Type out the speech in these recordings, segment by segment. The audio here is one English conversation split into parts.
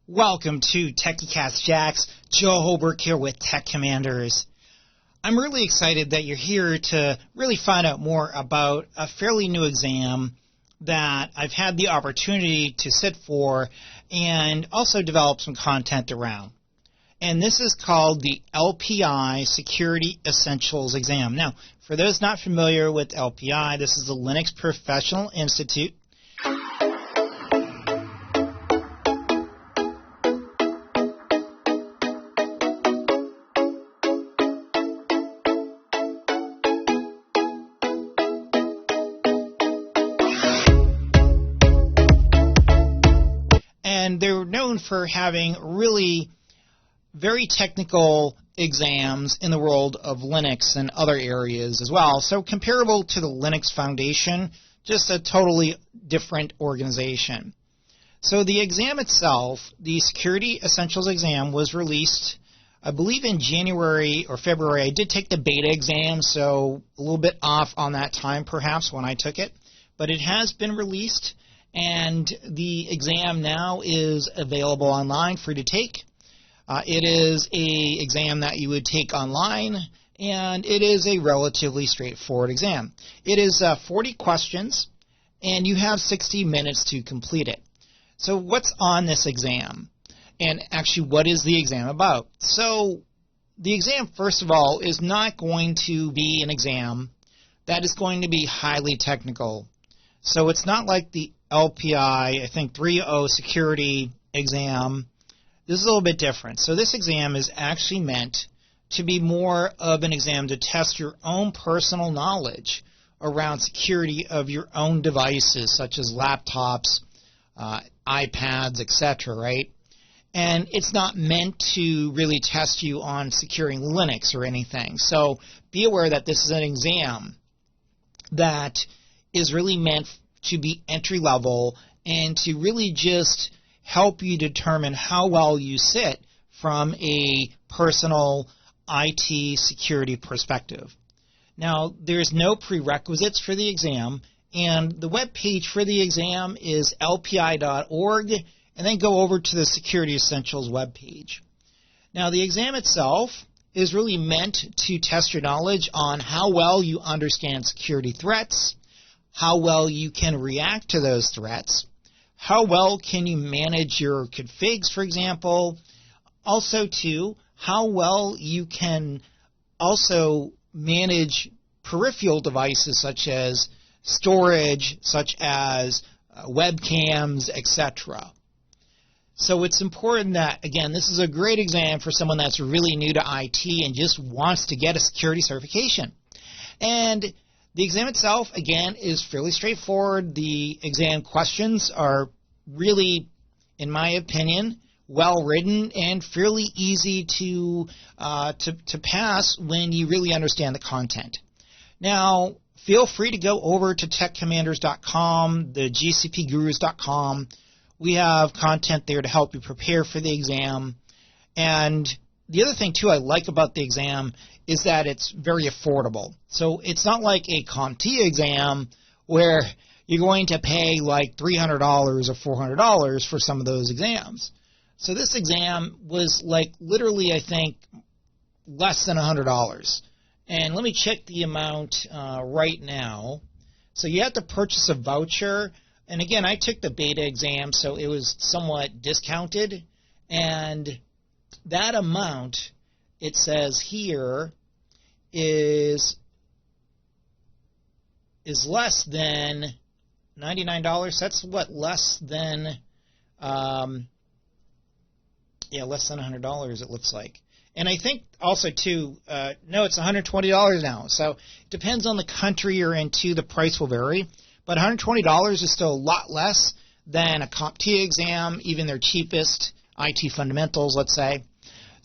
Welcome to TechieCast Jacks. Joe Holbrook here with Tech Commanders. I'm really excited that you're here to really find out more about a fairly new exam that I've had the opportunity to sit for and also develop some content around. And this is called the LPI Security Essentials Exam. Now, for those not familiar with LPI, this is the Linux Professional Institute. And they're known for having really very technical exams in the world of Linux and other areas as well. So comparable to the Linux Foundation, just a totally different organization. So the exam itself, the Security Essentials Exam, was released, I believe, in January or February. I did take the beta exam, so a little bit off on that time perhaps when I took it. But it has been released. And the exam now is available online, free to take. It is an exam that you would take online, and it is a relatively straightforward exam. It is 40 questions, and you have 60 minutes to complete it. So what's on this exam? And actually, what is the exam about? So the exam, first of all, is not going to be an exam that is going to be highly technical. So it's not like the LPI, I think 3.0 security exam. This is a little bit different. So this exam is actually meant to be more of an exam to test your own personal knowledge around security of your own devices, such as laptops, iPads, etc., right? And it's not meant to really test you on securing Linux or anything. So be aware that this is an exam that is really meant to be entry level and to really just help you determine how well you sit from a personal IT security perspective. Now, there's no prerequisites for the exam, and the web page for the exam is lpi.org, and then go over to the Security Essentials web page. Now, the exam itself is really meant to test your knowledge on how well you understand security threats, how well you can react to those threats, how well can you manage your configs, for example, also, too, how well you can also manage peripheral devices such as storage, such as webcams, etc. So it's important that, again, this is a great exam for someone that's really new to IT and just wants to get a security certification. And the exam itself, again, is fairly straightforward. The exam questions are really, in my opinion, well written and fairly easy to pass when you really understand the content. Now, feel free to go over to techcommanders.com, the gcpgurus.com. We have content there to help you prepare for the exam. And the other thing, too, I like about the exam is that it's very affordable. So it's not like a CompTIA exam where you're going to pay like $300 or $400 for some of those exams. So this exam was like literally, I think, less than $100. And let me check the amount right now. So you have to purchase a voucher. And again, I took the beta exam, so it was somewhat discounted. And that amount, it says here, is less than $99. That's what, less than less than $100 it looks like. And I think also too, no, it's $120 now. So it depends on the country you're in too. The price will vary, but $120 is still a lot less than a CompTIA exam, even their cheapest IT fundamentals, let's say.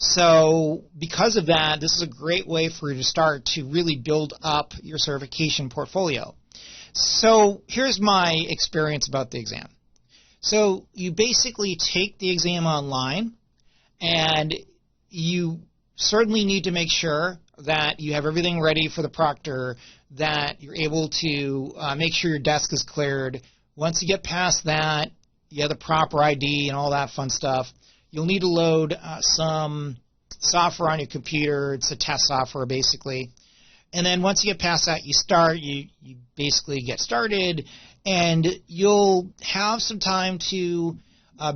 So because of that, this is a great way for you to start to really build up your certification portfolio. So here's my experience about the exam. So you basically take the exam online, and you certainly need to make sure that you have everything ready for the proctor, that you're able to make sure your desk is cleared. Once you get past that, you have the proper ID and all that fun stuff, you'll need to load some software on your computer. It's a test software, basically. And then once you get past that, you basically get started, and you'll have some time to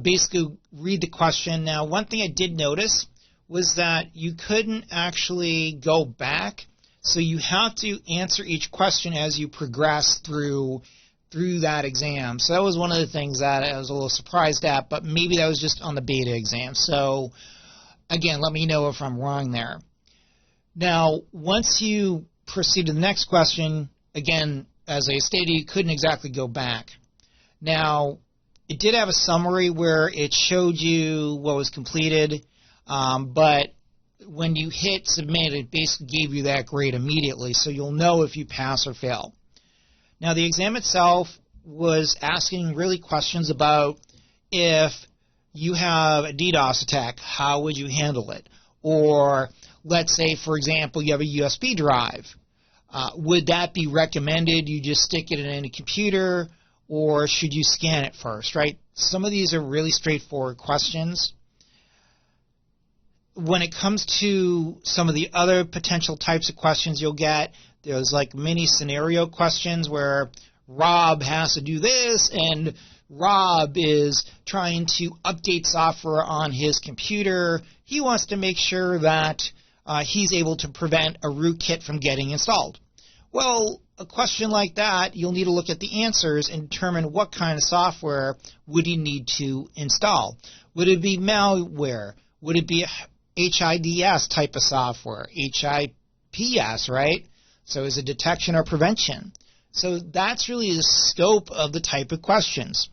basically read the question. Now, one thing I did notice was that you couldn't actually go back, so you have to answer each question as you progress through that exam. So that was one of the things that I was a little surprised at, but maybe that was just on the beta exam. So again, let me know if I'm wrong there. Now, once you proceed to the next question, again, as I stated, you couldn't exactly go back. Now, it did have a summary where it showed you what was completed, but when you hit submit, it basically gave you that grade immediately, so you'll know if you pass or fail. Now, the exam itself was asking really questions about if you have a DDoS attack, how would you handle it? Or let's say, for example, you have a USB drive. Would that be recommended? You just stick it in any computer, or should you scan it first, right? Some of these are really straightforward questions. When it comes to some of the other potential types of questions you'll get, there's like mini scenario questions where Rob has to do this, and Rob is trying to update software on his computer. He wants to make sure that he's able to prevent a rootkit from getting installed. Well, a question like that, you'll need to look at the answers and determine what kind of software would you need to install. Would it be malware? Would it be HIDS type of software? HIPS, right? So is it detection or prevention? So that's really the scope of the type of questions.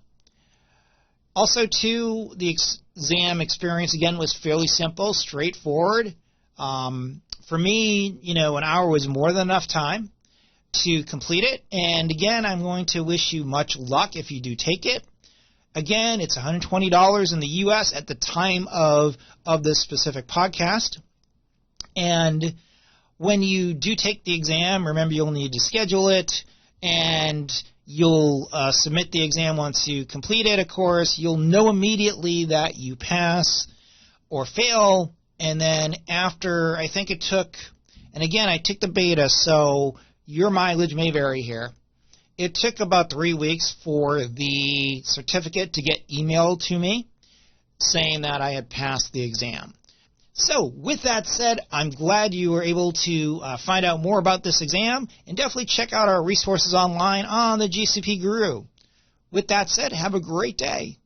Also, too, the exam experience, again, was fairly simple, straightforward. For me, an hour was more than enough time to complete it. And again, I'm going to wish you much luck if you do take it. Again, it's $120 in the U.S. at the time of this specific podcast. And when you do take the exam, remember you'll need to schedule it, and you'll submit the exam once you complete it, of course. You'll know immediately that you pass or fail. And then after, I think it took, and again, I took the beta, so your mileage may vary here. It took about 3 weeks for the certificate to get emailed to me saying that I had passed the exam. So with that said, I'm glad you were able to find out more about this exam, and definitely check out our resources online on the GCP Guru. With that said, have a great day.